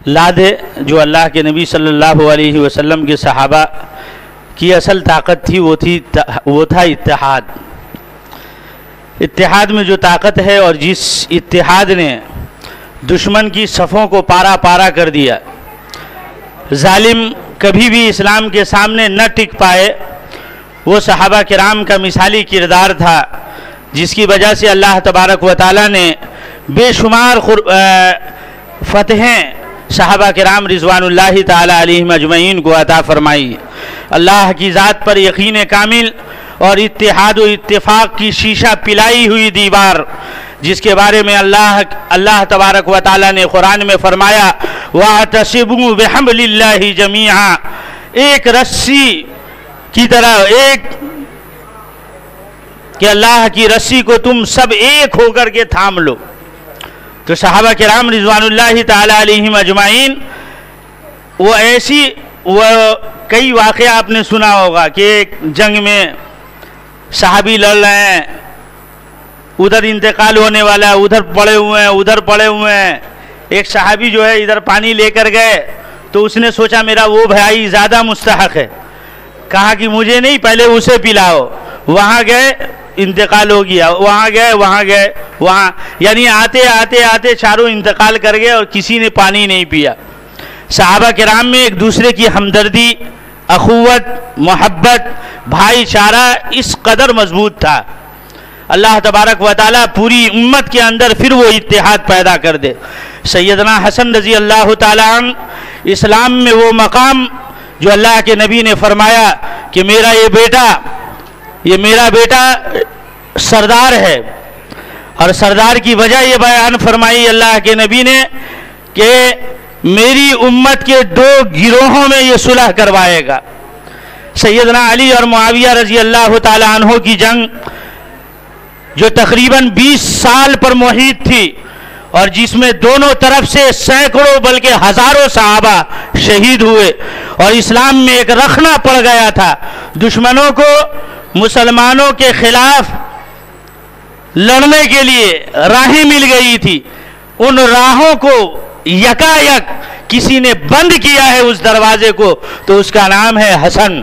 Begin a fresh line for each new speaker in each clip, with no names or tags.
لاد ہے جو اللہ کے نبی صلی اللہ علیہ وسلم کے صحابہ کی اصل طاقت تھی وہ تھا اتحاد. اتحاد میں جو طاقت ہے، اور جس اتحاد نے دشمن کی صفوں کو پارا پارا کر دیا، ظالم کبھی بھی اسلام کے سامنے نہ ٹک پائے، وہ صحابہ کرام کا مثالی کردار تھا، جس کی وجہ سے اللہ تبارک و تعالیٰ نے بے شمار فتحیں صحابہ کرام رضوان اللہ تعالی علیہم اجمعین کو عطا فرمائی. اللہ کی ذات پر یقین کامل اور اتحاد و اتفاق کی شیشہ پلائی ہوئی دیوار، جس کے بارے میں اللہ تبارک و تعالیٰ نے قرآن میں فرمایا وَاعْتَصِمُوا بِحَبْلِ اللَّهِ جَمِيعًا، ایک رسی کی طرح کہ اللہ کی رسی کو تم سب ایک ہو کر کے تھام لو. تو صحابہ کرام رضوان اللہ تعالی علیہم اجمعین وہ کئی واقعہ آپ نے سنا ہوگا کہ ایک جنگ میں صحابی لڑ رہے ہیں، ادھر انتقال ہونے والا ہے، ادھر پڑے ہوئے ہیں. ایک صحابی جو ہے ادھر پانی لے کر گئے تو اس نے سوچا میرا وہ بھائی زیادہ مستحق ہے، کہا کہ مجھے نہیں، پہلے اسے پلاؤ. وہاں گئے، انتقال ہو گیا، وہاں گئے، یعنی آتے چاروں انتقال کر گئے اور کسی نے پانی نہیں پیا. صحابہ کرام میں ایک دوسرے کی ہمدردی، اخوت، محبت، بھائی چارہ اس قدر مضبوط تھا. اللہ تبارک و تعالیٰ پوری امت کے اندر پھر وہ اتحاد پیدا کر دے. سیدنا حسن رضی اللہ تعالیٰ عنہ، اسلام میں وہ مقام جو اللہ کے نبی نے فرمایا کہ میرا بیٹا سردار ہے، اور سردار کی وجہ یہ بیان فرمائی اللہ کے نبی نے کہ میری امت کے 2 گروہوں میں یہ صلح کروائے گا. سیدنا علی اور معاویہ رضی اللہ تعالی عنہ کی جنگ جو تقریباً 20 سال پر محیط تھی، اور جس میں دونوں طرف سے سینکڑوں بلکہ ہزاروں صحابہ شہید ہوئے، اور اسلام میں ایک رخنا پڑ گیا تھا. دشمنوں کو مسلمانوں کے خلاف لڑنے کے لیے راہیں مل گئی تھی، ان راہوں کو یکایک کسی نے بند کیا ہے اس دروازے کو، تو اس کا نام ہے حسن.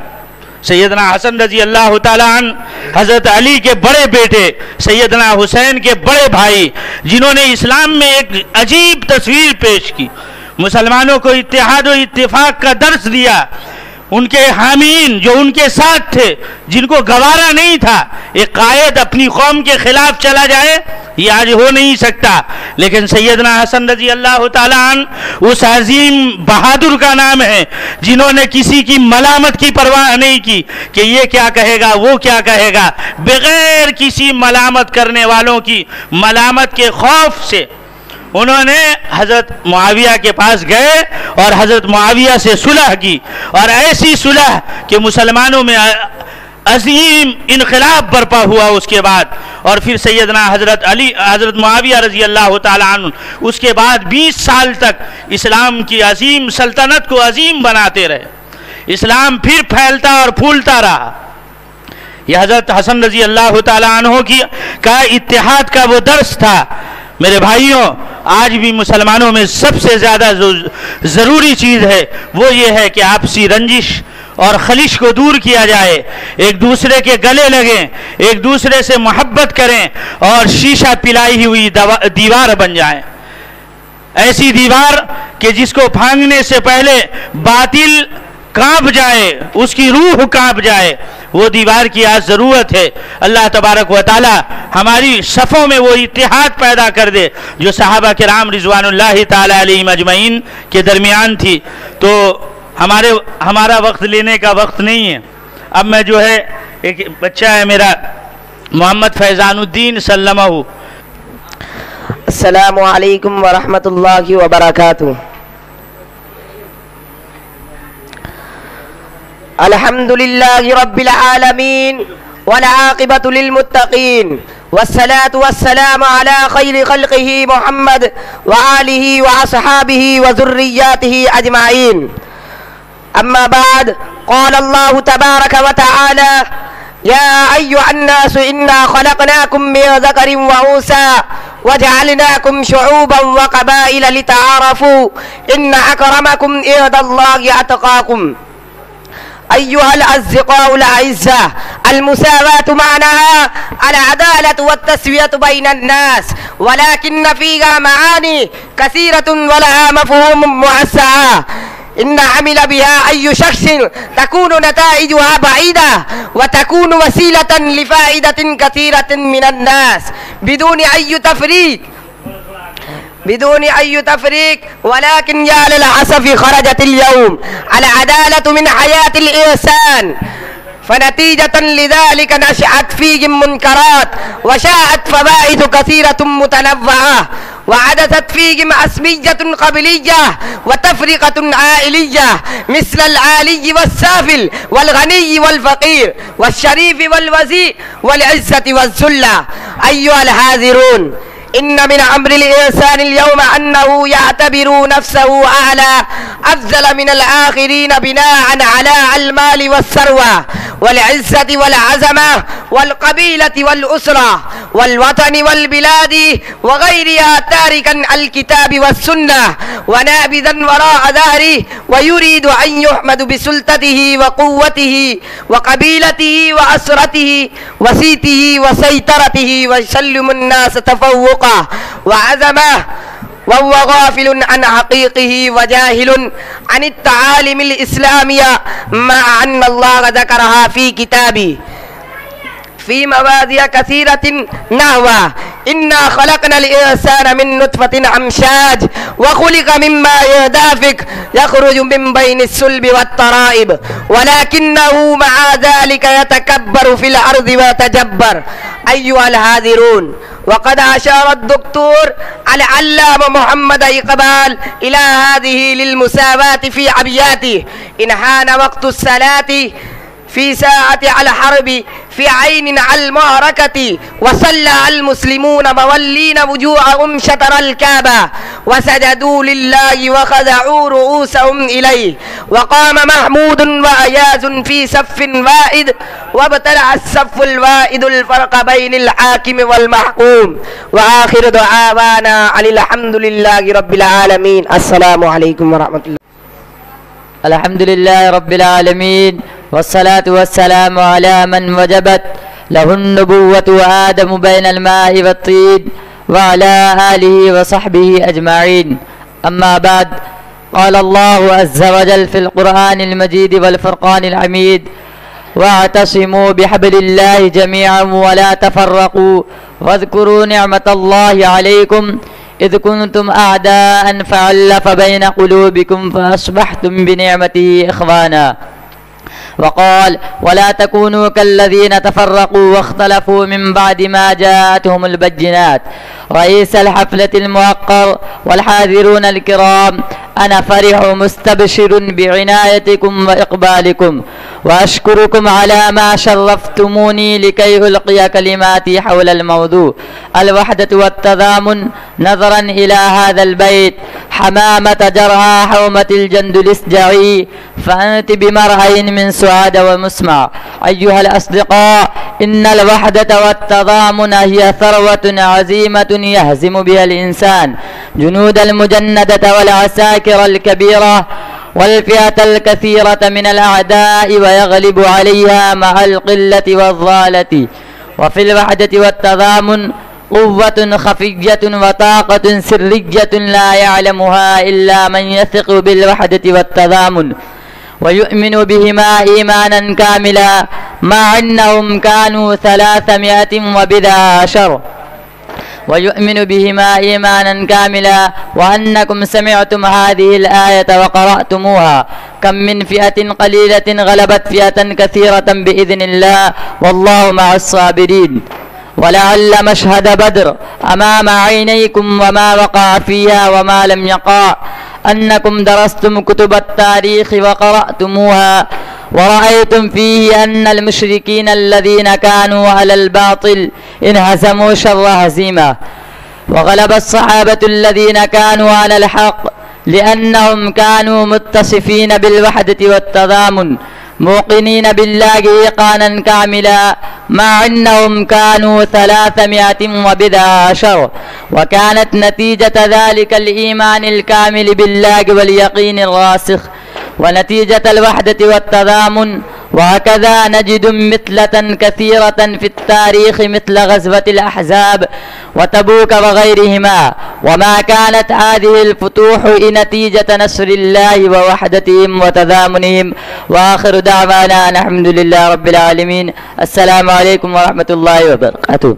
سیدنا حسن رضی اللہ تعالیٰ عنہ حضرت علی کے بڑے بیٹے، سیدنا حسین کے بڑے بھائی، جنہوں نے اسلام میں ایک عجیب تصویر پیش کی، مسلمانوں کو اتحاد و اتفاق کا درس دیا. ان کے حامین جو ان کے ساتھ تھے، جن کو گوارا نہیں تھا ایک قائد اپنی قوم کے خلاف چلا جائے، یہ آج ہو نہیں سکتا. لیکن سیدنا حسن رضی اللہ تعالیٰ عنہ اس عظیم بہادر کا نام ہے جنہوں نے کسی کی ملامت کی پرواہ نہیں کی کہ یہ کیا کہے گا، وہ کیا کہے گا. بغیر کسی ملامت کرنے والوں کی ملامت کے خوف سے انہوں نے حضرت معاویہ کے پاس گئے اور حضرت معاویہ سے صلح کی، اور ایسی صلح کہ مسلمانوں میں عظیم انقلاب برپا ہوا اس کے بعد. اور پھر سیدنا حضرت معاویہ رضی اللہ تعالیٰ عنہ اس کے بعد 20 سال تک اسلام کی عظیم سلطنت کو عظیم بناتے رہے. اسلام پھر پھیلتا اور پھولتا رہا. یہ حضرت حسن رضی اللہ تعالیٰ عنہ کا اتحاد کا وہ درس تھا. میرے بھائیوں، آج بھی مسلمانوں میں سب سے زیادہ ضروری چیز ہے وہ یہ ہے کہ آپسی رنجش اور خلش کو دور کیا جائے، ایک دوسرے کے گلے لگیں، ایک دوسرے سے محبت کریں، اور شیشہ پلائی ہوئی دیوار بن جائیں. ایسی دیوار کہ جس کو پھانگنے سے پہلے باطل کانپ جائے، اس کی روح کانپ جائے، وہ دیوار کی آج ضرورت ہے. اللہ تبارک و تعالی ہماری صفوں میں وہ اتحاد پیدا کر دے جو صحابہ کرام رضوان اللہ تعالی علیہم اجمعین کے درمیان تھی. تو ہمارا وقت لینے کا وقت نہیں ہے. اب میں جو ہے ایک بچہ ہے میرا محمد فیضان الدین سلمہ.
السلام علیکم ورحمۃ اللہ وبرکاتہ. الحمد للہ رب العالمین والعاقبۃ للمتقین والصلاة والسلام على خیر خلقہ محمد وآلہ واصحابہ وذریاتہ اجمعین. اما بعد، قال اللہ تبارک وتعالی یا ایھا الناس انا خلقناکم من ذکر وانثى وجعلناكم شعوبا وقبائل لتعارفوا إن أكرمكم عند الله أتقاكم. أيها الأصدقاء الأعزاء، المساواة معناها العدالة والتسوية بين الناس، ولكن فيها معاني كثيرة ولها مفهوم موسع. إن عمل بها أي شخص تكون نتائجها بعيدة وتكون وسيلة لفائدة كثيرة من الناس بدون أي تفريق. ولكن يا للأسف خرجت اليوم العدالة من حياة الإنسان، فنتيجة لذلك نشأت فيهم منكرات وشاءت فوائد كثيرة متنوعة، وحدثت فيهم عصبية قبلية وتفرقة عائلية مثل العالي والسافل والغني والفقير والشريف والوزير والعزة والذلة. أيها الحاذرون، إن من أمر الإنسان اليوم أنه يعتبر نفسه أعلى أفضل من الآخرين بناء على المال والثروة والعزة والعزمة والقبيلة والأسرة والوطن والبلاد وغيرها، تاركا الكتاب والسنة ونابذا وراء ظهره، ويريد أن يحمد بسلطته وقوته وقبيلته وأسرته وسيته وسيطرته ويسلم الناس تفوقه وعزمه، وهو غافل عن حقيقه وجاهل عن التعاليم الإسلامية، مع أن الله ذكرها في كتابه في مواضع كثيرة نحو إنا خلقنا الإنسان من نطفة أمشاج وخلق من ماء دافق يخرج من بين الصلب والترائب ولكنه مع ذلك يتكبر في الأرض ويتجبر. أيها الحاذرون، وقد أشار الدكتور العلامة محمد إقبال إلى هذه للمساواة في أبياته: إن حان وقت الصلاة في ساعة الحرب في عين المعركة وصلى المسلمون مولين وجوههم شطر الكعبة وسجدوا لله وخضعوا رؤوسهم إليه، وقام محمود وأياز في صف واحد وابتلع الصف الواحد الفرق بين الحاكم والمحكوم. وآخر دعوانا أن الحمد لله رب العالمين. السلام عليكم ورحمة الله.
الحمد لله رب العالمين، والصلاة والسلام على من وجبت له النبوة وآدم بين الماء والطين وعلى آله وصحبه أجمعين. أما بعد، قال الله عز وجل في القرآن المجيد والفرقان الحميد: واعتصموا بحبل الله جميعا ولا تفرقوا واذكروا نعمة الله عليكم إذ كنتم أعداء فألف بين قلوبكم فأصبحتم بنعمته إخوانا. وقال: ولا تكونوا كالذين تفرقوا واختلفوا من بعد ما جاءتهم البينات. رئيس الحفلة الموقر والحاضرون الكرام، أنا فرح مستبشر بعنايتكم وإقبالكم، وأشكركم على ما شرفتموني لكي ألقي كلماتي حول الموضوع الوحدة والتضامن، نظرا إلى هذا البيت: حمامة جرها حومة الجند الإسجعي فأنت بمرعى من سعاد ومسمع. أيها الأصدقاء، إن الوحدة والتضامن هي ثروة عظيمة يهزم بها الإنسان جنود المجندة والعساكر الكبيرة والفئة الكثيرة من الأعداء ويغلب عليها مع القلة والضالة. وفي الوحدة والتضامن قوة خفية وطاقة سرية لا يعلمها إلا من يثق بالوحدة والتضامن ويؤمن بهما إيمانا كاملا، مع أنهم كانوا 310 ويؤمن بهما إيمانا كاملا. وأنكم سمعتم هذه الآية وقرأتموها: كم من فئة قليلة غلبت فئة كثيرة بإذن الله والله مع الصابرين. ولعل مشهد بدر أمام عينيكم وما وقع فيها وما لم يقع، أنكم درستم كتب التاريخ وقرأتموها ورأيتم فيه أن المشركين الذين كانوا على الباطل انهزموا شر هزيمة، وغلب الصحابة الذين كانوا على الحق لأنهم كانوا متصفين بالوحدة والتضامن، موقنين بالله إيقانا كاملا، مع أنهم كانوا 310 وكانت نتيجة ذلك الإيمان الكامل بالله واليقين الراسخ ونتيجة الوحدة والتضامن. وهكذا نجد مثلة كثيرة في التاريخ مثل غزوة الأحزاب وتبوك وغيرهما، وما كانت هذه الفتوح نتيجة نصر الله ووحدتهم وتضامنهم. وآخر دعوانا الحمد لله رب العالمين. السلام عليكم ورحمة الله وبركاته.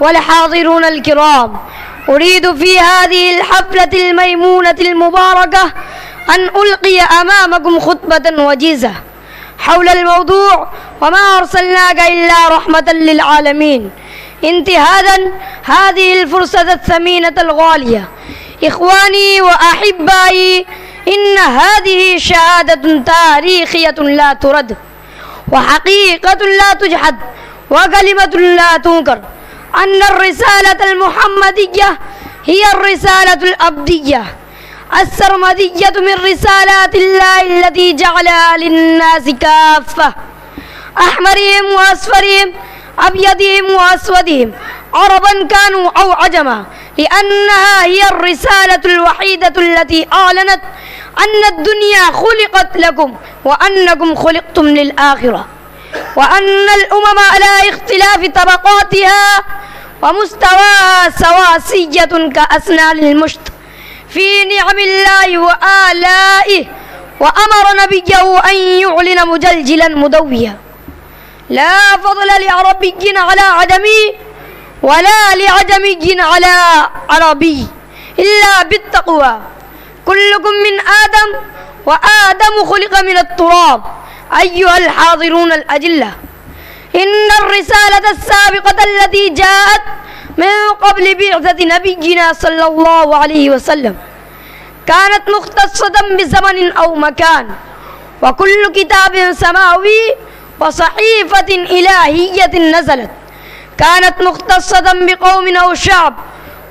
والحاضرون الكرام، أريد في هذه الحفلة الميمونة المباركة أن ألقي أمامكم خطبة وجيزة حول الموضوع وما أرسلناك إلا رحمة للعالمين. انتهاذا هذه الفرصة الثمينة الغالية، إخواني وأحبائي، إن هذه شهادة تاريخية لا ترد، وحقيقة لا تجحد، وكلمة لا تنكر، أن الرسالة المحمدية هي الرسالة الأبدية السرمدية من رسالات الله التي جعلها للناس كافة، أحمرهم وأصفرهم، أبيضهم وأسودهم، عربا كانوا أو عجما، لأنها هي الرسالة الوحيدة التي أعلنت أن الدنيا خلقت لكم وأنكم خلقتم للآخرة، وأن الأمم على اختلاف طبقاتها ومستواها سواسية كأسنان المشط في نعم الله وآلائه، وأمر نبيه أن يعلن مجلجلا مدويا: لا فضل لعربي على عجمي ولا لعجمي على عربي إلا بالتقوى، كلكم من آدم وآدم خلق من التراب. أيها الحاضرون الأجلة، إن الرسالة السابقة التي جاءت من قبل بعثة نبينا صلى الله عليه وسلم كانت مختصة بزمن أو مكان، وكل كتاب سماوي وصحيفة إلهية نزلت كانت مختصة بقوم أو شعب،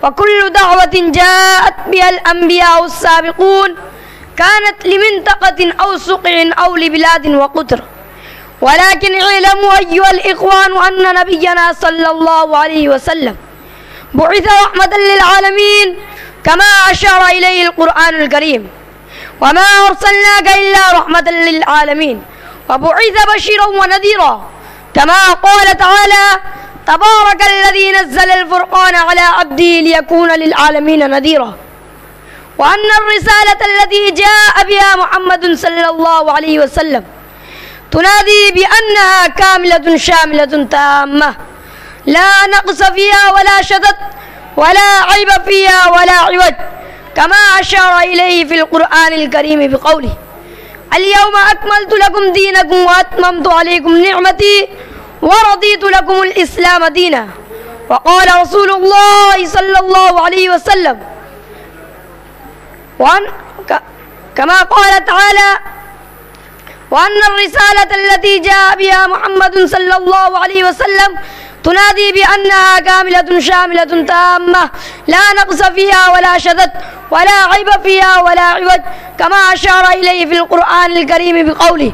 وكل دعوة جاءت بها الأنبياء السابقون كانت لمنطقة أو سقع أو لبلاد وقطر. ولكن اعلموا أيها الإخوان أن نبينا صلى الله عليه وسلم بعث رحمة للعالمين كما أشار إليه القرآن الكريم: وما أرسلناك إلا رحمة للعالمين، وبعث بشيرا ونذيرا، كما قال تعالى: تبارك الذي نزل الفرقان على عبده ليكون للعالمين نذيرا. وأن الرسالة التي جاء بها محمد صلى الله عليه وسلم تنادي بأنها كاملة شاملة تامة، لا نقص فيها ولا شذذ ولا عيب فيها ولا عوج، كما أشار إليه في القرآن الكريم بقوله: اليوم أكملت لكم دينكم وأتممت عليكم نعمتي ورضيت لكم الإسلام دينا. وقال رسول الله صلى الله عليه وسلم كما قال تعالى: وأن الرسالة التي جاء بها محمد صلى الله عليه وسلم تنادي بأنها كاملة شاملة تامة لا نقص فيها ولا شذذ ولا عيب فيها ولا عوج، كما أشار إليه في القرآن الكريم بقوله: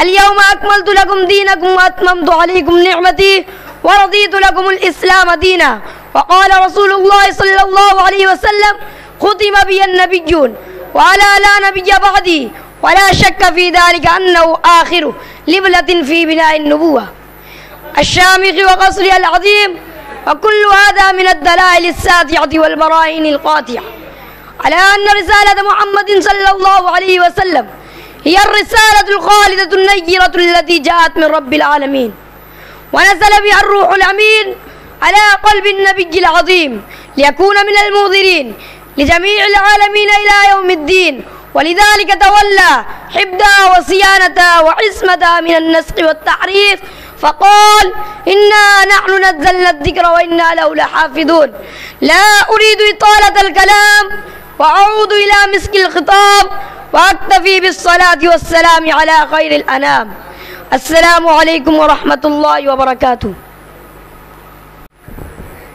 اليوم أكملت لكم دينكم وأتممت عليكم نعمتي ورضيت لكم الإسلام دينا. وقال رسول الله صلى الله عليه وسلم: ختم بي النبيون وعلى لا نبي بعدي، ولا شك في ذلك أنه آخر لبلة في بناء النبوة الشامخ وقصرها العظيم. وكل هذا من الدلائل الساطعة والبراهين القاطعة على أن رسالة محمد صلى الله عليه وسلم هي الرسالة الخالدة النيرة التي جاءت من رب العالمين، ونزل بها الروح الأمين على قلب النبي العظيم ليكون من المنذرين لجميع العالمين إلى يوم الدين. ولذلك تولى حفظها وصيانتها وعصمتها من النسخ والتحريف، فقال: إنا نحن نزلنا الذكر وإنا له لحافظون. لا أريد إطالة الكلام وأعود إلى مسك الخطاب وأكتفي بالصلاة والسلام على خير الأنام. السلام عليكم ورحمة الله وبركاته.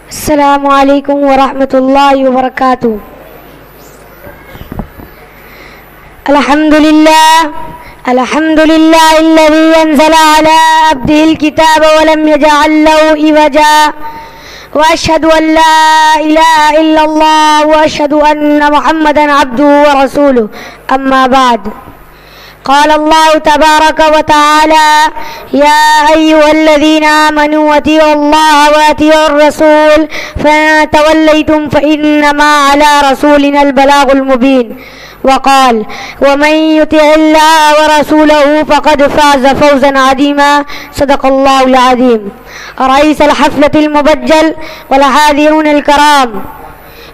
السلام عليكم ورحمة الله وبركاته. الحمد لله الذي أنزل على عبده الكتاب ولم يجعل له عوجا، وأشهد أن لا إله إلا الله وأشهد أن محمدا عبده ورسوله. أما بعد، قال الله تبارك وتعالى: يا أيها الذين آمنوا أطيعوا الله وأطيعوا الرسول فإن توليتم فإنما على رسولنا البلاغ المبين. وقال: ومن يطع الله ورسوله فقد فاز فوزا عظيما. صدق الله العظيم. رئيس الحفلة المبجل والحاضرون الكرام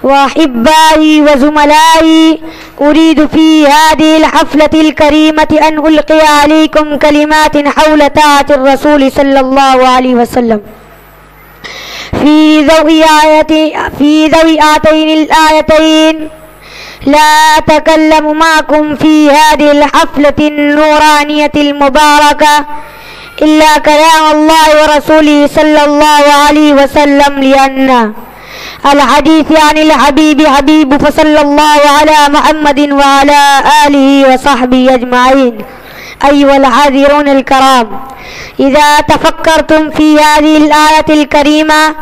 وأحبائي وزملائي، أريد في هذه الحفلة الكريمة أن ألقي عليكم كلمات حول طاعة الرسول صلى الله عليه وسلم في ضوء هاتين الآيتين. لا أتكلم معكم في هذه الحفلة النورانية المباركة إلا كلام الله ورسوله صلى الله عليه وسلم، لأن الحديث عن الحبيب حبيب، فصلى الله على محمد وعلى آله وصحبه أجمعين. أيها الحاضرون الكرام، إذا تفكرتم في هذه الآية الكريمة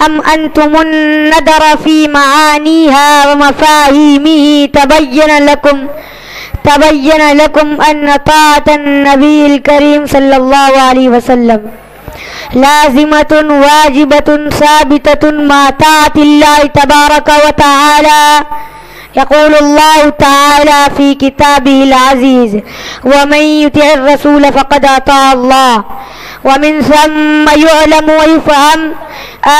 أم أنتم النظر في معانيها ومفاهيمه، تبين لكم أن طاعة النبي الكريم صلى الله عليه وسلم لازمة واجبة ثابتة مع طاعة الله تبارك وتعالى. يقول الله تعالى في كتابه العزيز: ومن يطع الرسول فقد أطاع الله. ومن ثم يعلم ويفهم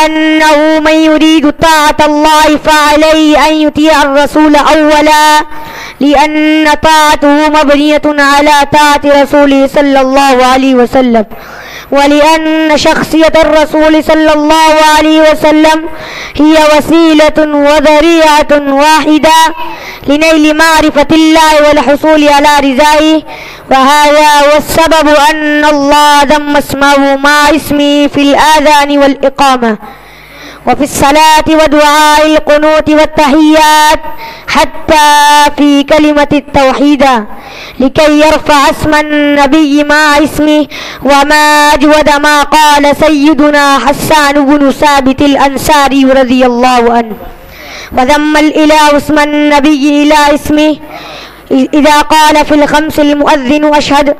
أنه من يريد طاعة الله فعليه أن يطيع الرسول أولا، لأن طاعته مبنية على طاعة رسوله صلى الله عليه وسلم، ولأن شخصية الرسول صلى الله عليه وسلم هي وسيلة وذريعة واحدة لنيل معرفة الله والحصول على رضاه. وهذا هو السبب أن الله ضم اسمه مع اسمه في الآذان والإقامة وفي الصلاة ودعاء القنوت والتحيات، حتى في كلمة التوحيد، لكي يرفع اسم النبي مع اسمه. وما أجود ما قال سيدنا حسان بن ثابت الأنصاري رضي الله عنه: وذم الإله اسم النبي إلى اسمه إذا قال في الخمس المؤذن أشهد،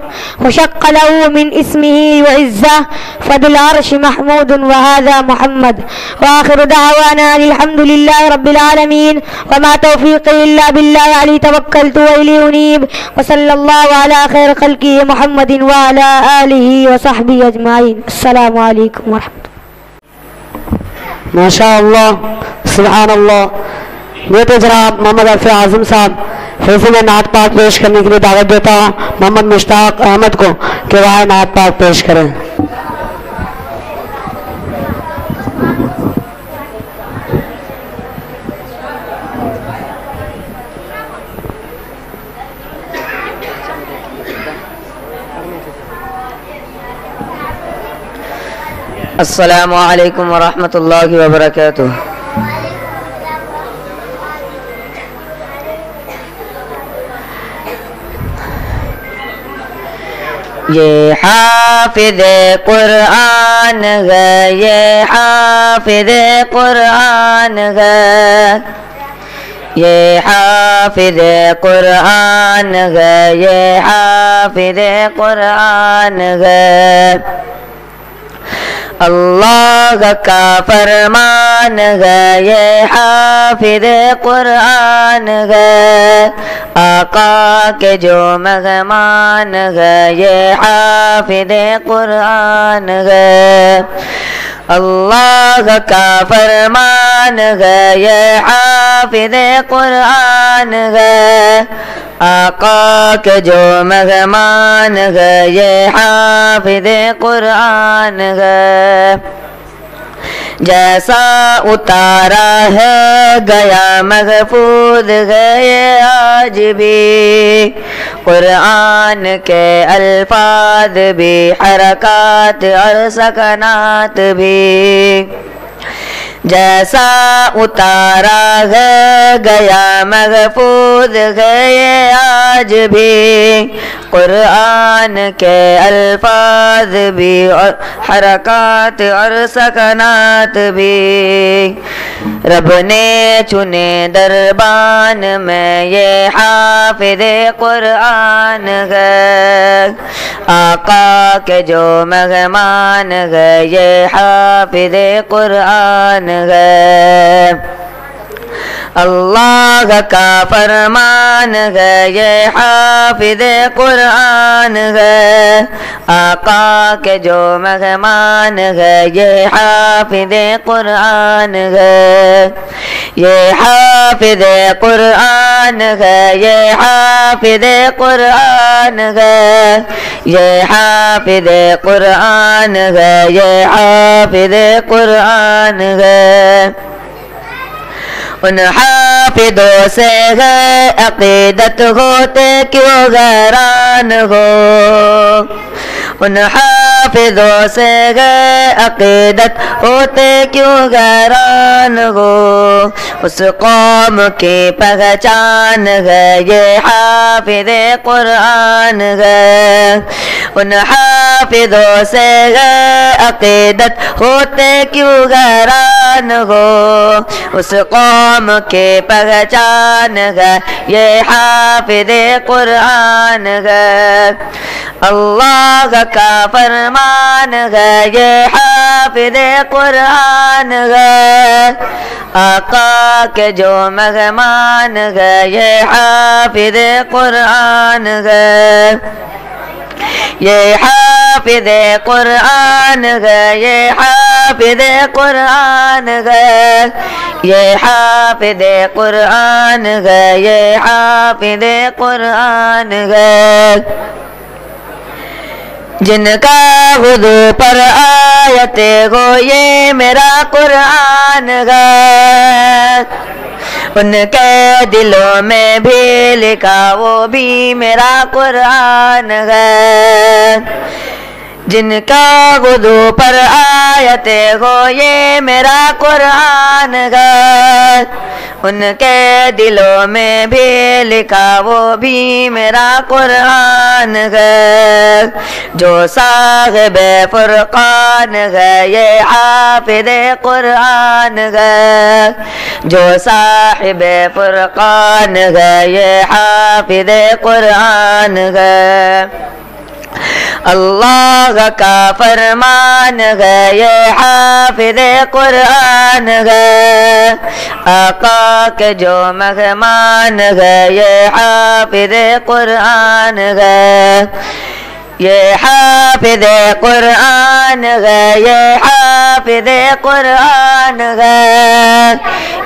وشق له من اسمه وعزه، فذو العرش محمود وهذا محمد. وآخر دعوانا الحمد لله رب العالمين، وما توفيقي إلا بالله، عليه توكلت وإليه أنيب. وصلى الله على خير خلقه محمد وعلى آله وصحبه أجمعين. السلام عليكم ورحمة الله.
ما شاء اللہ، سبحان اللہ. میں تو جناب محمد عرف اعظم صاحب حفظ نعت پاک پیش کرنے کے لیے دعوت دیتا ہوں محمد مشتاق احمد کو کہ وہ نعت پاک پیش کریں.
السلام علیکم ورحمۃ اللہ وبرکاتہ. یہ حافظ قرآن ہے، یہ حافظ قرآن ہے، یہ حافظ قرآن ہے، یہ حافظ قرآن ہے. اللہ کا فرمان ہے، یہ حافظ قرآن ہے. آقا کے جو مہمان ہے، یہ حافظ قرآن ہے. اللہ کا فرمان ہے، یہ حافظ قرآن ہے. آقا کے جو مہمان ہے، یہ حافظ قرآن ہے. جیسا اتارا ہے گیا محفوظ ہے یہ آج بھی. قرآن کے الفاظ بھی، حرکات اور سکنات بھی. جیسا اتارا ہے گیا محفوظ ہے یہ آج بھی. قرآن کے الفاظ بھی اور حرکات اور سکنات بھی. رب نے چنے دربان میں یہ حافظ قرآن ہے. آقا کے جو مہمان ہے، یہ حافظ قرآن ہے. اللہ کا فرمان ہے، یہ حافظ قرآن ہے. آقا کے جو مہمان ہے، یہ حافظ قرآن ہے. یہ حافظ قرآن ہے، یہ حافظ قرآن ہے. یہ حافظ قرآن ہے، یہ حافظ قرآن ہے. ان حافظوں سے ہے عقیدت ہوتے کیوں حیران ہو. ان حافظوں سے ہے عقیدت ہوتے کیوں حیران ہو. اس قوم کی پہچان ہے، یہ حافظ قرآن ہے. ان حافظوں سے ہے عقیدت ہوتے کیوں حیران ہو. اس قوم کی پہچان ہے، یہ حافظ قرآن ہے. اللہ کا فرمان ہے، یہ حافظ قرآن ہے. آقا کے جو مہمان ہے، یہ حافظ قرآن ہے. یہ حافظ قرآن ہے، یہ حافظ قرآن ہے. یہ حافظ قرآن ہے، یہ حافظ قرآن ہے. جن کا وضو پر آیت ہو، یہ میرا قرآن ہے. ان کے دلوں میں بھی لکھا، وہ بھی میرا قرآن ہے. جن کا وضو پر آیت ہو، یہ میرا قرآن ہے. ان کے دلوں میں بھی لکھا، وہ بھی میرا قرآن ہے. جو صاحب فرقان ہے، یہ حافظ قرآن ہے. جو صاحب فرقان ہے، یہ حافظ قرآن ہے. اللہ کا فرمان ہے، یہ حافظ قرآن ہے. آقا کے جو مہمان ہے، یہ حافظ قرآن ہے. یہ حافظ قرآن ہے، یہ حافظ قرآن ہے.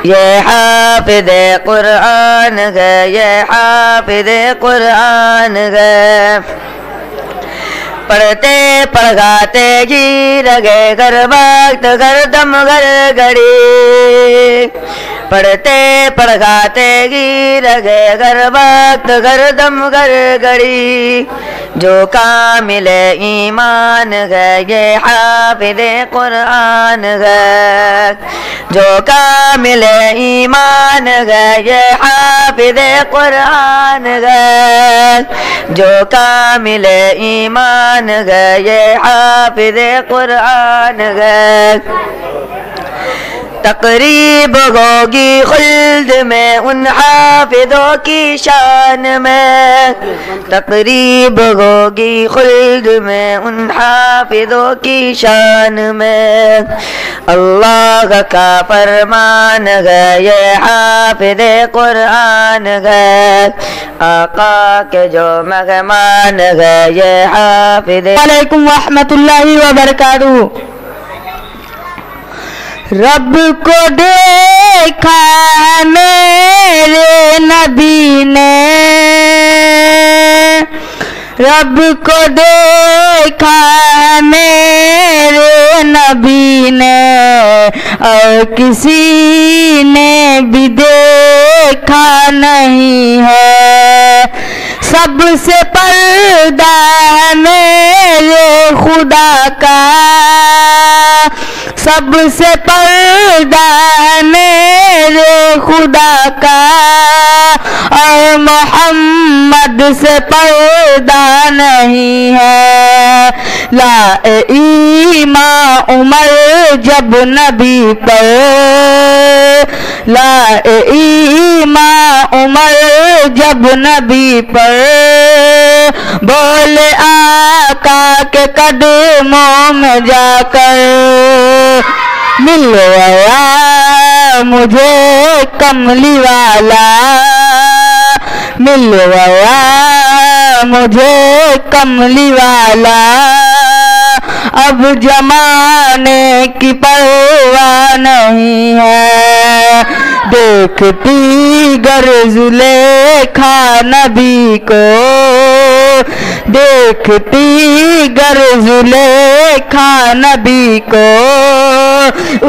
یہ حافظ قرآن ہے، یہ حافظ قرآن ہے. پڑھتے پڑھاتے جی لگے گھر وقت گھر دم گھر گھڑی. پڑھتے پڑھاتے گی لگے گھر وقت گھر دم گھر گھڑی. جو کامل ایمان ہے یہ حافظ قرآن ہے، جو کامل ایمان ہے یہ حافظ قرآن ہے، جو کامل ایمان ہے یہ حافظ قرآن ہے۔ تقریب ہوگی خلد میں ان حافظوں کی شان میں، تقریب ہوگی خلد میں ان حافظوں کی شان میں۔ اللہ کا فرمان ہے یہ حافظ قرآن ہے، آقا کے جو مہمان ہے یہ حافظ۔
علیکم ورحمۃ اللہ وبرکاتہ۔ رب کو دیکھا میرے نبی نے، رب کو دیکھا میرے نبی نے، اور کسی نے بھی دیکھا نہیں ہے۔ سب سے پردہ ہے میرے خدا کا، سب سے پردہ ہے میرے خدا کا، اور محمد سے پردہ نہیں ہے۔ لا ایمان عمر جب نبی پر، لا ایمان عمر جب نبی پر، بولے آقا کے قدموں میں جا کر، مل گیا مجھے کملی والا، مل گیا مجھے کملی والا، اب زمانے کی پرواہ نہیں ہے۔ دیکھتی گر زلیخا نبی کو، دیکھتی گر زلیخا نبی کو،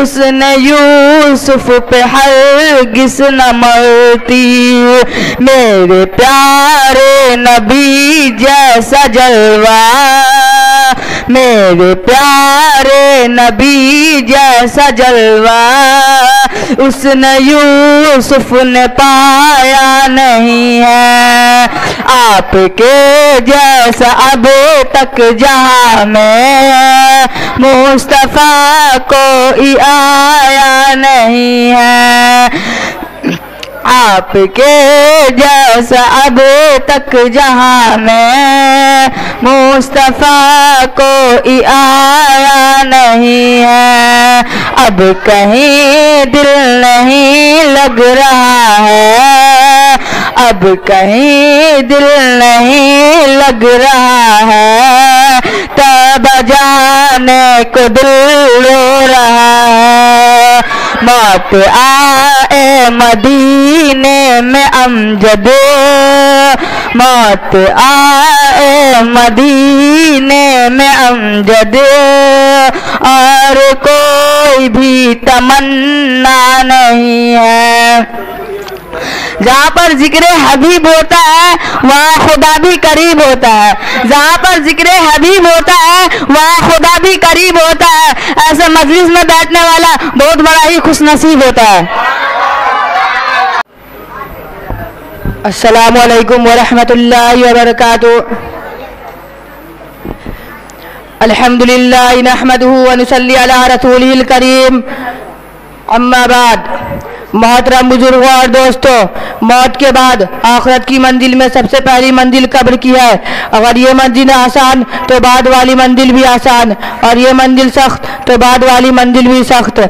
اس نے یوسف پہ ہرگز نہ مرتی۔ میرے پیارے نبی جیسا جلوہ، میرے پیارے نبی جیسا جلوہ، اس نے یوسف نے پایا نہیں ہے۔ آپ کے جیسا اب تک جہاں میں مصطفیٰ کوئی آیا نہیں ہے۔ آپ کے جیسا اب تک جہاں میں مصطفیٰ کوئی آیا نہیں ہے۔ اب کہیں دل نہیں لگ رہا ہے، اب کہیں دل نہیں لگ رہا ہے، تب جانے کو دل رو رہا ہے۔ موت آئے مدینے میں امجد، موت آئے مدینے میں امجد، اور کوئی بھی تمنا نہیں ہے۔ جہاں پر ذکر حبیب ہوتا ہے وہاں خدا بھی قریب ہوتا ہے، جہاں پر ذکر حبیب ہوتا ہے وہاں خدا بھی قریب ہوتا ہے۔ ایسے مجلس میں بیٹھنے والا بہت بڑا ہی خوش نصیب ہوتا ہے۔ السلام علیکم ورحمۃ اللہ وبرکاتہ۔ الحمدللہ نحمدہ ونصلی علی رسولہ الکریم، اما بعد۔ محترم بزرگوں اور دوستو، موت کے بعد آخرت کی منزل میں سب سے پہلی منزل قبر کی ہے۔ اگر یہ منزل آسان تو بعد والی منزل بھی آسان، اور یہ منزل سخت تو بعد والی منزل بھی سخت۔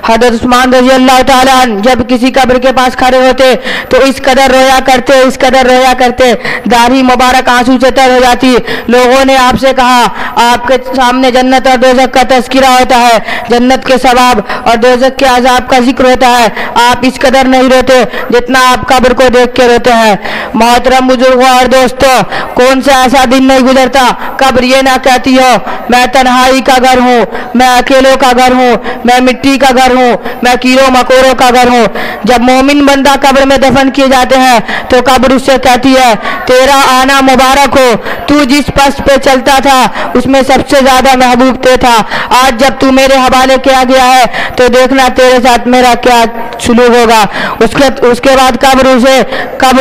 حضرت عثمان رضی اللہ تعالیٰ عنہ جب کسی قبر کے پاس کھڑے ہوتے تو اس قدر رویا کرتے، اس قدر رویا کرتے، داڑھی مبارک آنسو سے تر ہو جاتی۔ لوگوں نے آپ سے کہا
آپ کے سامنے جنت اور دوزخ کا تذکرہ ہوتا ہے، جنت کے ثواب اور دوزخ کے عذاب کا ذکر ہوتا ہے، آپ اس قدر نہیں روتے جتنا آپ قبر کو دیکھ کے روتے ہیں۔ محترم بزرگوں اور دوستوں، کون سا ایسا دن نہیں گزرتا قبر یہ نہ کہتی ہو میں تنہائی کا گھر ہوں، میں اکیلوں کا گھر ہوں، میں مٹی کا گھر ہوں، میں کیڑوں مکوڑوں کا گھر ہوں۔ جب مومن بندہ قبر میں دفن کیے جاتے ہیں تو قبر اس سے کہتی ہے تیرا آنا مبارک ہو، تو جس پس پہ چلتا تھا اس میں سب سے زیادہ محبوب تو تھا، آج جب تو میرے حوالے کیا گیا ہے تو دیکھنا تیرے ساتھ میرا کیا سلوک ہوگا۔ اس کے بعد قبر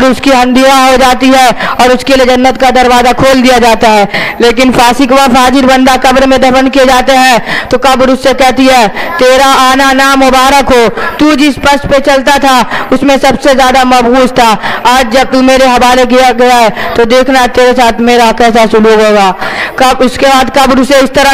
اس کی اندھیرا ہو جاتی ہے اور اس کے لیے جنت کا دروازہ کھول دیا جاتا ہے۔ لیکن فاسق و فاجر بندہ قبر میں دفن کیے جاتے ہیں تو قبر اس سے کہتی ہے تیرا آنا نا مبارک ہو، تو جس پس پہ چلتا تھا اس میں سب سے زیادہ مبغوث تھا، آج جب تو میرے حوالے کیا گیا ہے تو دیکھنا تیرے ساتھ میرا کیسا سلوک ہوگا۔ اس کے بعد قبر اسے اس طرح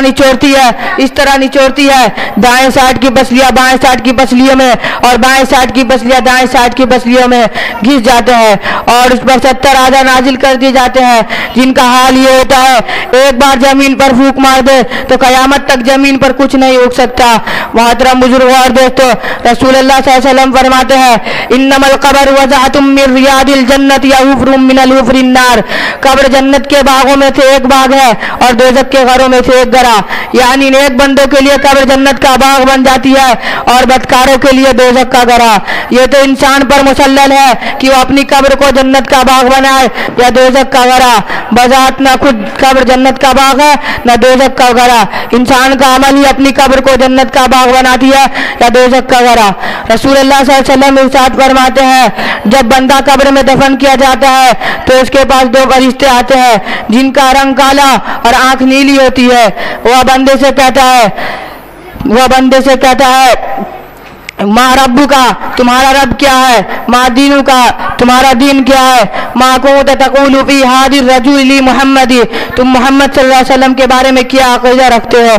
نچوڑتی ہے دائیں سائڈ کی پسلیاں بائیں سائڈ کی پسلیوں میں اور بائیں سائڈ کی پسلیاں دائیں سائڈ کی پسلیوں میں گھس جاتے ہیں اور اس پر 70 عذاب نازل کر دیے جاتے ہیں، جن کا حال یہ ہوتا ہے ایک بار زمین پر پھونک مار دے تو قیامت تک زمین پر کچھ نہیں اگ سکتا۔ محترم بزرگوں اور دوستوں، رسول اللہ صلی اللہ علیہ وسلم فرماتے ہیں انما القبر وضعۃ من ریاض الجنۃ یا حفر من الحفر النار، قبر جنت کے باغوں میں سے ایک باغ ہے اور دوزخ کے گھروں میں سے ایک گھرا، یعنی نیک بندوں کے لیے قبر جنت کا باغ بن جاتی ہے اور بدکاروں کے لیے دوزخ کا گھرا۔ یہ تو انسان پر مسلط ہے کہ وہ اپنی قبر کو جنت کا باغ بنائے یا دوزخ کا گھرا، بذات نہ خود قبر جنت کا باغ ہے نہ دوزخ کا گھرا، انسان کا عمل ہی اپنی قبر کو جنت کا باغ بناتی ہے یا دوزخ کا گھرا۔ رسول اللہ صلی اللہ علیہ وسلم ارشاد فرماتے ہیں جب بندہ قبر میں دفن کیا جاتا ہے تو اس کے پاس 2 فرشتے آتے ہیں جن کا رنگ کالا اور آنکھ نیلی ہوتی ہے، وہ بندے سے کہتا ہے ماں ربو کا، تمہارا رب کیا ہے، ماں دینو کا، تمہارا دین کیا ہے، ماں کنت تقول فی ھذا الرجل محمد، تم محمد صلی اللہ علیہ وسلم کے بارے میں کیا عقیدہ رکھتے ہو۔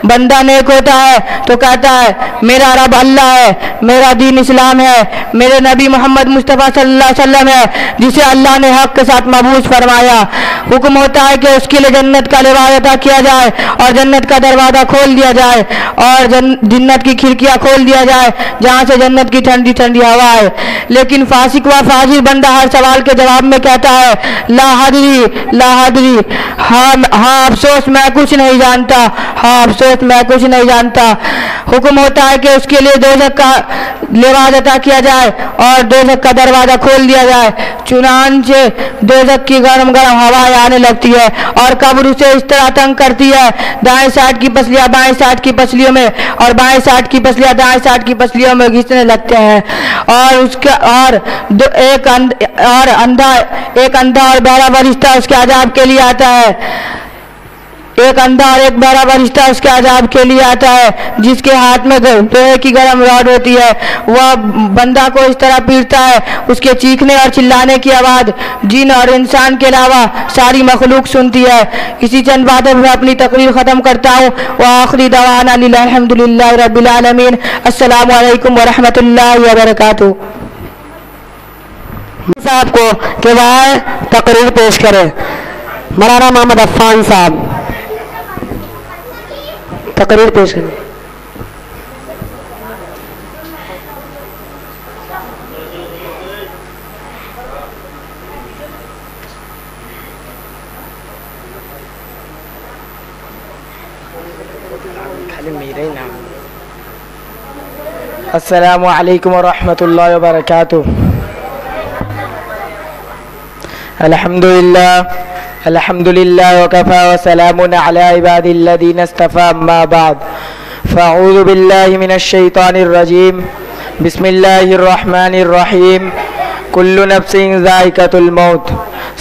بندہ نیک ہوتا ہے تو کہتا ہے میرا رب اللہ ہے، میرا دین اسلام ہے، میرے نبی محمد مصطفیٰ صلی اللہ علیہ وسلم ہے جسے اللہ نے حق کے ساتھ مبعوث فرمایا۔ حکم ہوتا ہے کہ اس کے لیے جنت کا لباس عطا کیا جائے اور جنت کا دروازہ کھول دیا جائے اور جنت کی کھڑکیاں کھول دیا جائے جہاں سے جنت کی ٹھنڈی ٹھنڈی ہوا ہے۔ لیکن فاسق و فاجر بندہ ہر سوال کے جواب میں کہتا ہے لا حدری، ہاں افسوس میں کچھ نہیں جانتا، حکم ہوتا ہے کہ اس کے لیے دوزخ کا لباس عطا کیا جائے اور دوزخ کا دروازہ کھول دیا جائے، چنانچہ دوزخ کی گرم گرم ہوائیں آنے لگتی ہے اور قبر اسے اس طرح تنگ کرتی ہے دائیں سائڈ کی پسلیاں بائیں سائڈ کی پسلیوں میں اور بائیں سائڈ کی پسلیاں دائیں سائڈ کی پسلیوں میں گھسنے لگتے ہیں ایک اندھا اور بہرا فرشتہ اس کے عذاب کے لیے آتا ہے، ایک اندھا اور ایک بہرا فرشتہ اس کے عذاب کے لیے آتا ہے جس کے ہاتھ میں لوہے کی گرم راڈ ہوتی ہے، وہ بندہ کو اس طرح پیٹتا ہے اس کے چیخنے اور چلانے کی آواز جن اور انسان کے علاوہ ساری مخلوق سنتی ہے۔ اسی چند باتوں میں اپنی تقریر ختم کرتا ہوں، وآخری دعوانا الحمدللہ رب العالمین، السلام علیکم ورحمۃ اللہ وبرکاتہ۔
صاحب کو کہ وہ تقریر پیش کرے، مولانا محمد عفان صاحب تقریر پیش کریں۔
السلام علیکم ورحمۃ اللہ وبرکاتہ۔ الحمد للہ وکفی وسلام علی عباد الذین اصطفی، اما بعد فاعوذ باللہ من الشیطان الرجیم، بسم اللہ الرحمن الرحیم، کل نفس ذائقۃ الموت،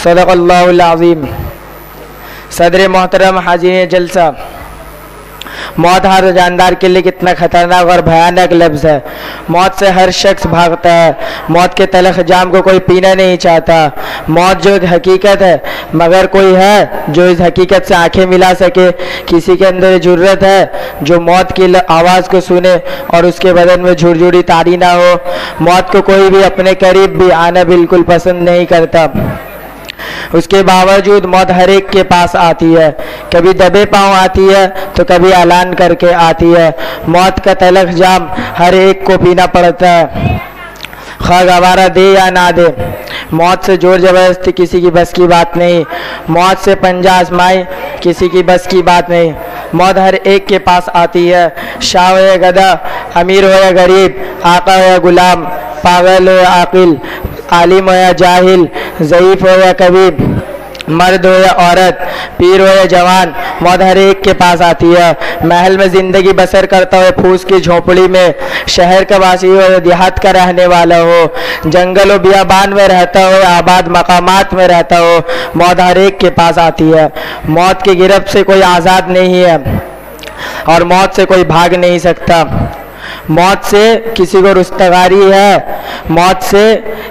صدق اللہ العظیم۔ صدر محترم حاضرین جلسہ، موت ہر جاندار کے لیے کتنا خطرناک اور بھیانک لفظ ہے۔ موت سے ہر شخص بھاگتا ہے، موت کے تلخ جام کو کوئی پینا نہیں چاہتا۔ موت جو ایک حقیقت ہے مگر کوئی ہے جو اس حقیقت سے آنکھیں ملا سکے؟ کسی کے اندر جرت ہے جو موت کی آواز کو سنے اور اس کے بدن میں جھرجھری تاری نہ ہو؟ موت کو کوئی بھی اپنے قریب بھی آنا بالکل پسند نہیں کرتا۔ اس کے باوجود موت ہر ایک کے پاس آتی ہے، کبھی دبے پاؤں آتی ہے تو کبھی اعلان کر کے آتی ہے۔ موت کا تلخ جام ہر ایک کو پینا پڑتا ہے، خواہ گوارا دے یا نہ دے۔ موت سے زور زبردستی کسی کی بس کی بات نہیں، موت سے پنجہ آزمائی کسی کی بس کی بات نہیں۔ موت ہر ایک کے پاس آتی ہے، شاہ ہو یا گدھا، امیر ہو یا غریب، آقا ہو یا غلام، پاگل ہو یا عاقل، عالم ہو یا جاہل، ضعیف ہو یا کبیر، مرد ہو یا عورت، پیر ہو یا جوان، موت ہر ایک کے پاس آتی ہے۔ محل میں زندگی بسر کرتا ہو، پھوس کی جھونپڑی میں، شہر کا واسی ہو یا دیہات کا رہنے والا ہو، جنگل و بیابان میں رہتا ہو یا آباد مقامات میں رہتا ہو، موت ہر ایک کے پاس آتی ہے۔ موت کی گرفت سے کوئی آزاد نہیں ہے اور موت سے کوئی بھاگ نہیں سکتا۔ موت سے کسی کو رستگاری ہے، موت سے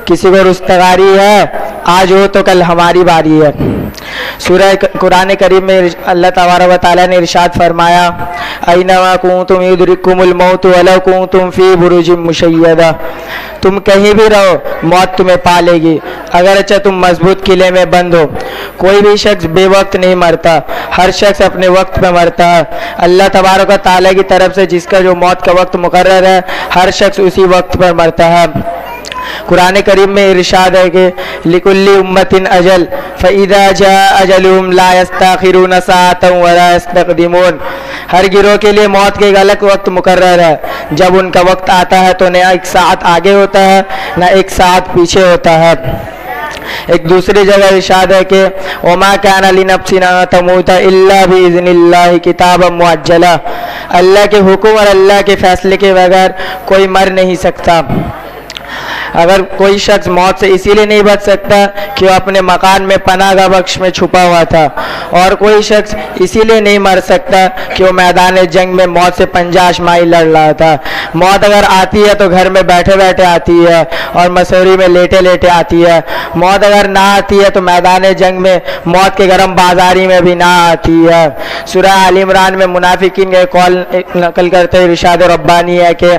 کسی کو رستگاری ہے، آج ہو تو کل ہماری باری ہے۔ سورہ قرآن کریم میں اللہ تبارک و تعالیٰ نے ارشاد فرمایا، اینما کنتم یدرککم الموت ولو کنتم فی بروج مشیدہ، تم کہیں بھی رہو موت تمہیں پا لے گی، اگرچہ تم مضبوط قلعے میں بند ہو۔ کوئی بھی شخص بے وقت نہیں مرتا، ہر شخص اپنے وقت پہ مرتا ہے۔ اللہ تبارک و تعالیٰ کی طرف سے جس کا جو موت کا وقت مقرر ہے، ہر شخص اسی وقت پر مرتا ہے۔ قرآن کریم میں ارشاد ہے کہ لِكُلِّ أُمَّةٍ أَجَلٌ فَإِذَا جَاءَ أَجَلُهُمْ لَا يَسْتَأْخِرُونَ سَاعَةً وَلَا يَسْتَقْدِمُونَ، ہر گروہ کے لیے موت کے ایک الگ وقت مقرر ہے، جب ان کا وقت آتا ہے تو نہ ایک ساعت آگے ہوتا ہے نہ ایک ساعت پیچھے ہوتا ہے۔ ایک دوسری جگہ ارشاد ہے کہ وَمَا كَانَ لِنَفْسٍ أَن تَمُوتَ إِلَّا بِإِذْنِ اللَّهِ كِتَابًا مُؤَجَّلًا، اللہ کے حکم اور اللہ کے فیصلے کے بغیر کوئی مر نہیں سکتا۔ اگر کوئی شخص موت سے اسی لیے نہیں بچ سکتا کہ وہ اپنے مکان میں پناہ گاہ بخش میں چھپا ہوا تھا، اور کوئی شخص اسی لیے نہیں مر سکتا کہ وہ میدان جنگ میں موت سے پنجہ آشمائی لڑ رہا تھا۔ موت اگر آتی ہے تو گھر میں بیٹھے بیٹھے آتی ہے اور مسوری میں لیٹے لیٹے آتی ہے۔ موت اگر نہ آتی ہے تو میدان جنگ میں موت کے گرم بازاری میں بھی نہ آتی ہے۔ سورہ آل عمران میں منافقین کا قول نقل کرتے ہوئے ارشاد ربانی ہے کہ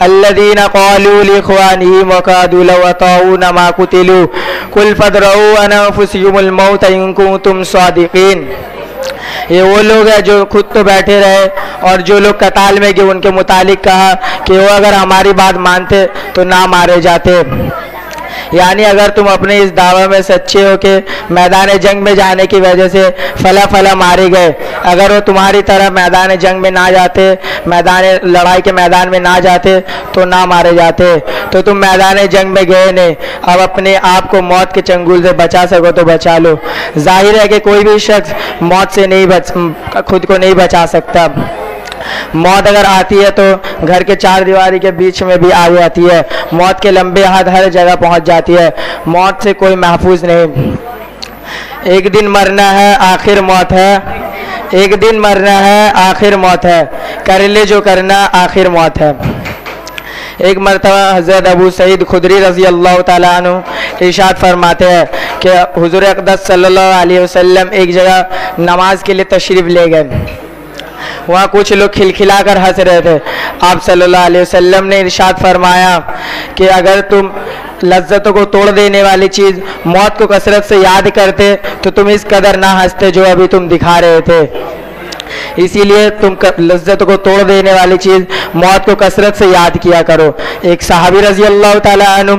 الذین قالوا لاخوانہم وقعدوا لو اطاعون ما قتلوا قل فادرؤوا عن انفسکم الموت ان کنتم صادقین، یہ وہ لوگ ہیں جو خود تو بیٹھے رہے اور جو لوگ قتال میں گئے ان کے متعلق کہا کہ وہ اگر ہماری بات مانتے تو نہ مارے جاتے۔ یعنی اگر تم اپنے اس دعوے میں سچے ہو کہ میدان جنگ میں جانے کی وجہ سے فلا مارے گئے، اگر وہ تمہاری طرح میدان جنگ میں نہ جاتے، میدان لڑائی کے میدان میں نہ جاتے تو نہ مارے جاتے، تو تم میدان جنگ میں گئے نہیں، اب اپنے آپ کو موت کے چنگل سے بچا سکو تو بچا لو۔ ظاہر ہے کہ کوئی بھی شخص موت سے خود کو نہیں بچا سکتا۔ موت اگر آتی ہے تو گھر کے چار دیواری کے بیچ میں بھی آ جاتی ہے، موت کے لمبے ہاتھ ہر جگہ پہنچ جاتی ہے، موت سے کوئی محفوظ نہیں۔ ایک دن مرنا ہے آخر موت ہے، ایک دن مرنا ہے آخر موت ہے، کر لے جو کرنا آخر موت ہے۔ ایک مرتبہ حضرت ابو سعید خدری رضی اللہ تعالیٰ عنہ ارشاد فرماتے ہیں کہ حضور اقدس صلی اللہ علیہ وسلم ایک جگہ نماز کے لیے تشریف لے گئے، وہاں کچھ لوگ کھلکھلا کر ہنس رہے تھے۔ آپ صلی اللہ علیہ وسلم نے ارشاد فرمایا کہ اگر تم لذتوں کو توڑ دینے والی چیز موت کو کثرت سے یاد کرتے تو تم اس قدر نہ ہنستے جو ابھی تم دکھا رہے تھے، اسی لیے تم لذتوں کو توڑ دینے والی چیز موت کو کثرت سے یاد کیا کرو۔ ایک صحابی رضی اللہ تعالیٰ عنہ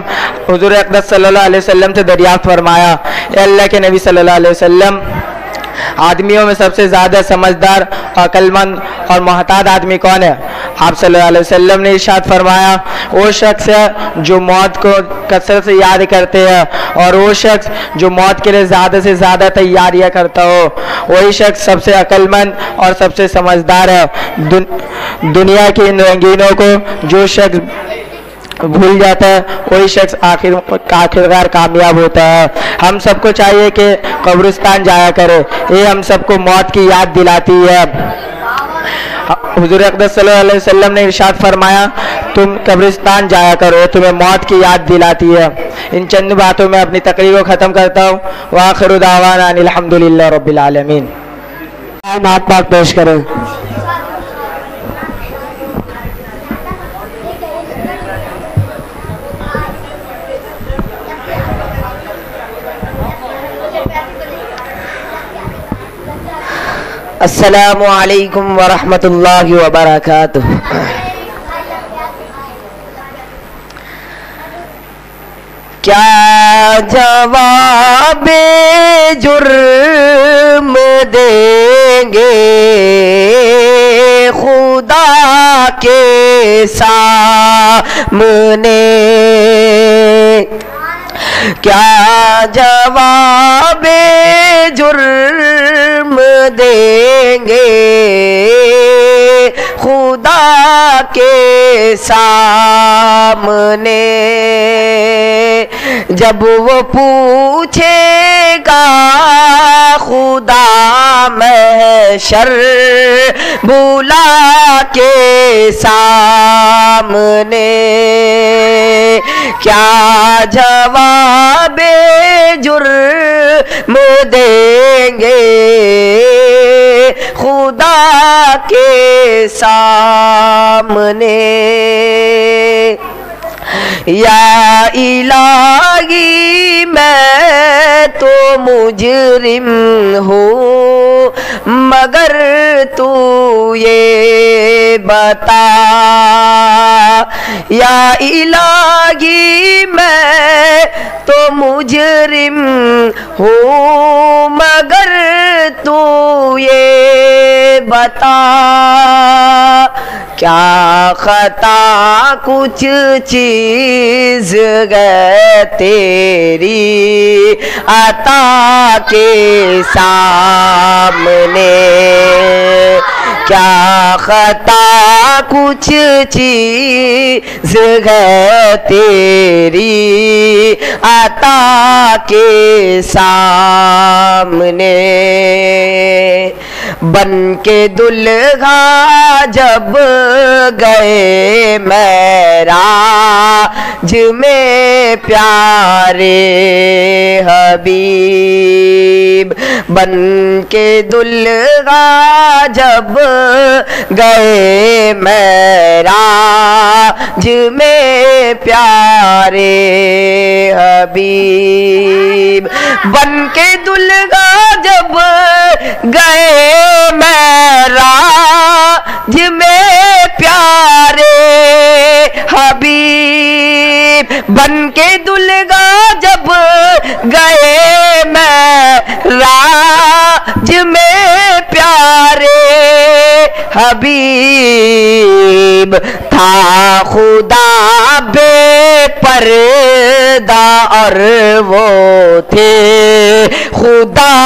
حضور اقدس صلی اللہ علیہ وسلم سے دریافت فرمایا، اے اللہ کے نبی صلی اللہ علیہ وسلم، آدمیوں میں سب سے زیادہ سمجھدار، عقل مند اور محتاط آدمی کون ہے؟ آپ صلی اللہ علیہ وسلم نے ارشاد فرمایا، وہ شخص ہے جو موت کو کثرت سے یاد کرتے ہیں، اور وہ شخص جو موت کے لیے زیادہ سے زیادہ تیاریاں کرتا ہو، وہی شخص سب سے عقل مند اور سب سے سمجھدار ہے۔ دنیا کے ان رنگینوں کو جو شخص بھول جاتا ہے وہی شخص آخرکار کامیاب ہوتا ہے۔ ہم سب کو چاہیے کہ قبرستان جایا کرے، یہ ہم سب کو موت کی یاد دلاتی ہے۔ حضور اقدس صلی اللہ علیہ وسلم نے ارشاد فرمایا، تم قبرستان جایا کرو، تمہیں موت کی یاد دلاتی ہے۔ ان چند باتوں میں اپنی تقریر کو ختم کرتا ہوں۔ وآخر دعوانا ان الحمدللہ رب العالمین۔
نعت پاک پیش کریں۔
السلام علیکم ورحمۃ اللہ وبرکاتہ. کیا جواب جرم دیں گے خدا کے سامنے؟ کیا جواب جرم دیں گے خدا کے سامنے؟ جب وہ پوچھے گا خدا محشر بلا کے سامنے، کیا جواب جرم دیں گے خدا کے سامنے؟ یا الہی میں تو مجرم ہوں، مگر تو یہ بتا، یا الہی میں تو مجرم ہوں، مگر تو یہ بتا، کیا خطا کچھ چیز ہے تیری عطا کے سامنے؟ کیا خطا کچھ چیز ہے تیری عطا کے سامنے؟ بن کے دلہا جب گئے معراج میں پیارے حبیب، بن کے دلہا جب گئے معراج میں پیارے حبیب، بن کے دلہا جب گئے معراج میں پیارے حبیب، بن کے دلہا جب گئے معراج میں پیارے حبیب، تھا خدا بے پردہ اور وہ تھے خدا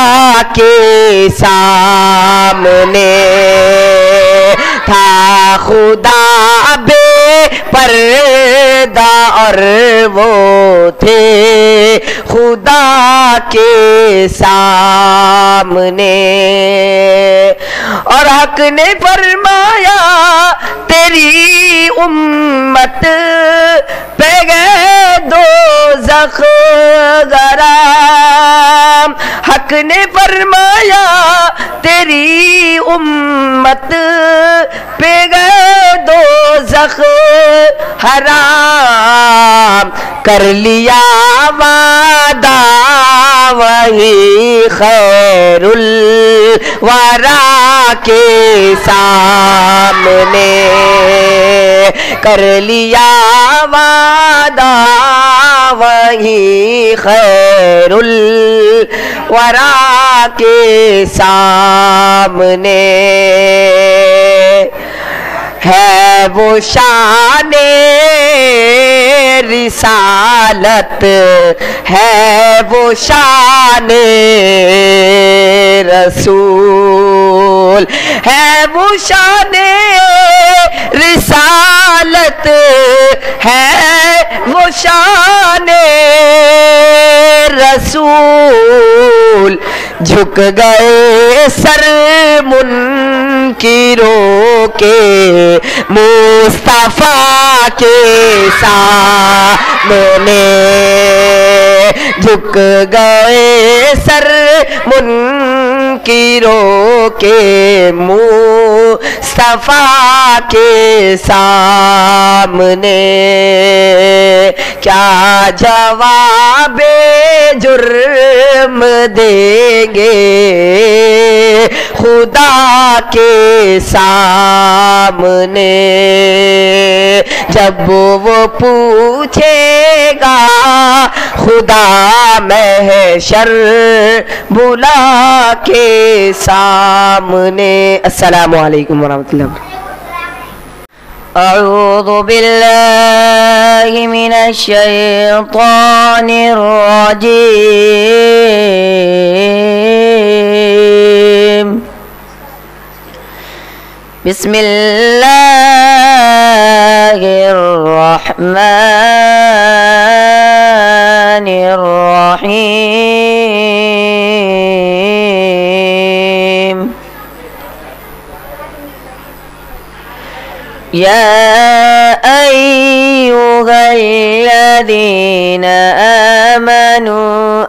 کے سامنے، تھا خدا بے پردہ اور وہ تھے خدا کے سامنے، اور حق نے فرمایا تیری امت پہ گئے دوزخ گرام، حق نے فرمایا تیری امت پہ گئے دوزخ حرام، کر لیا وعدہ وہی خیر الورا کے سامنے، کر لیا وعدہ وہی خیر الورا کے سامنے، ہے وہ شان رسالت، ہے وہ شان رسول، ہے وہ شان رسالت، ہے وہ شان رسول، جھک گئے سر منکروں کے مصطفیٰ کے سامنے، جھک گئے سر منکروں کے مصطفیٰ مصطفیٰ کے سامنے کیا جواب جرم دیں گے خدا کے سامنے جب وہ پوچھے گا خدا محشر بلا کے سامنے. السلام علیکم ورحمۃ اللہ.
أعوذ بالله من الشيطان الرجيم. بسم الله الرحمن الرحيم. يا أيها الذين آمنوا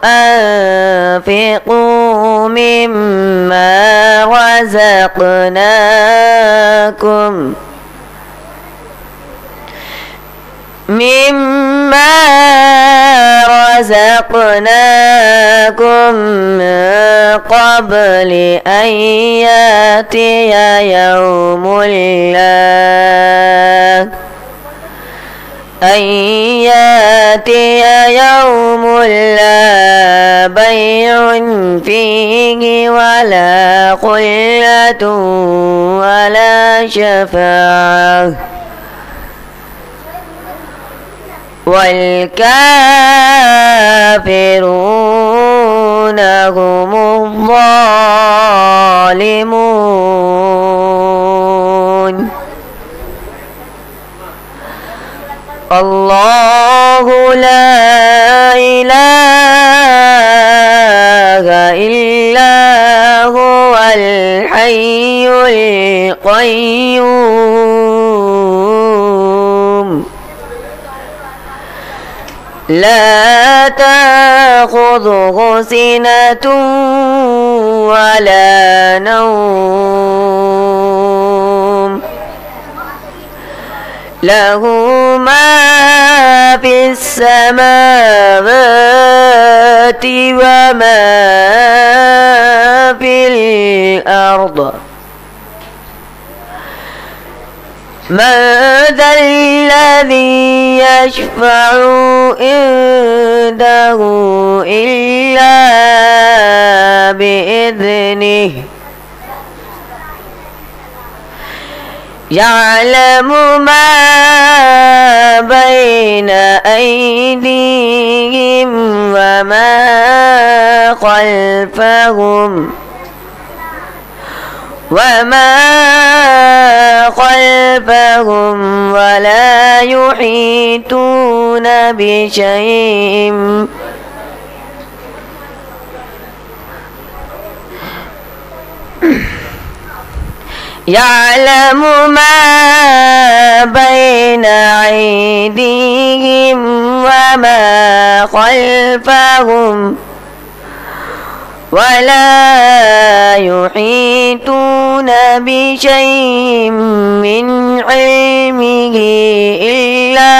أنفقوا مما رزقناكم من قبل أن يأتي يوم لا بيع فيه ولا خلة ولا شفاعة والكافرون هم الظالمون. الله لا إله إلا هو الحي القيوم لا تأخذه سنة ولا نوم له ما في السماوات وما في الأرض. من ذا الذي يشفع عنده إلا بإذنه يعلم ما بين أيديهم وما خلفهم ولا يحيطون بشيء يعلم ما بين أيديهم وما خلفهم ولا يحيطون بشيء من علمه إلا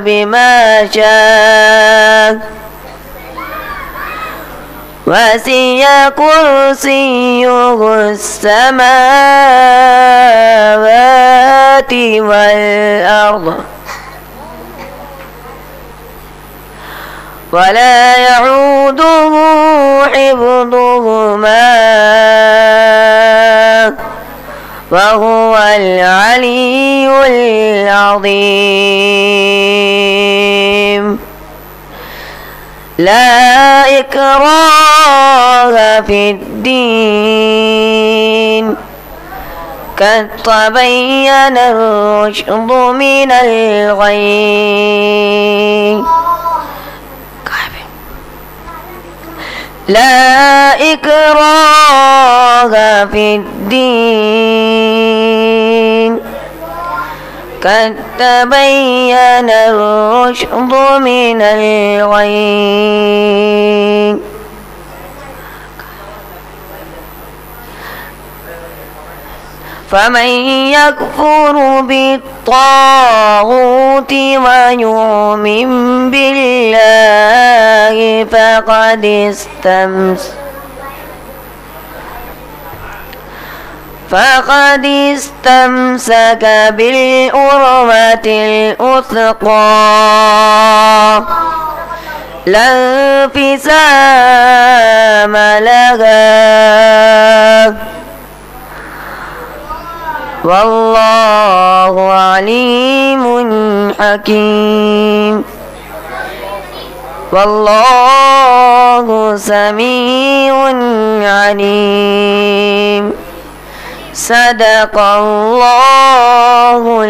بما شاء وسع كرسيه السماوات والأرض ولا يعوده حفظهما وهو العلي العظيم. لا إكراه في الدين قد تبين الرشد من الغي. لا إكراه في الدين قد تبين الرشد من الغي.
فمن يكفر بالطاغوت ويؤمن بالله فقد استمسك بالعروة الوثقى لا انفصام لها والله عليم حكيم والله سميع عليم صدق الله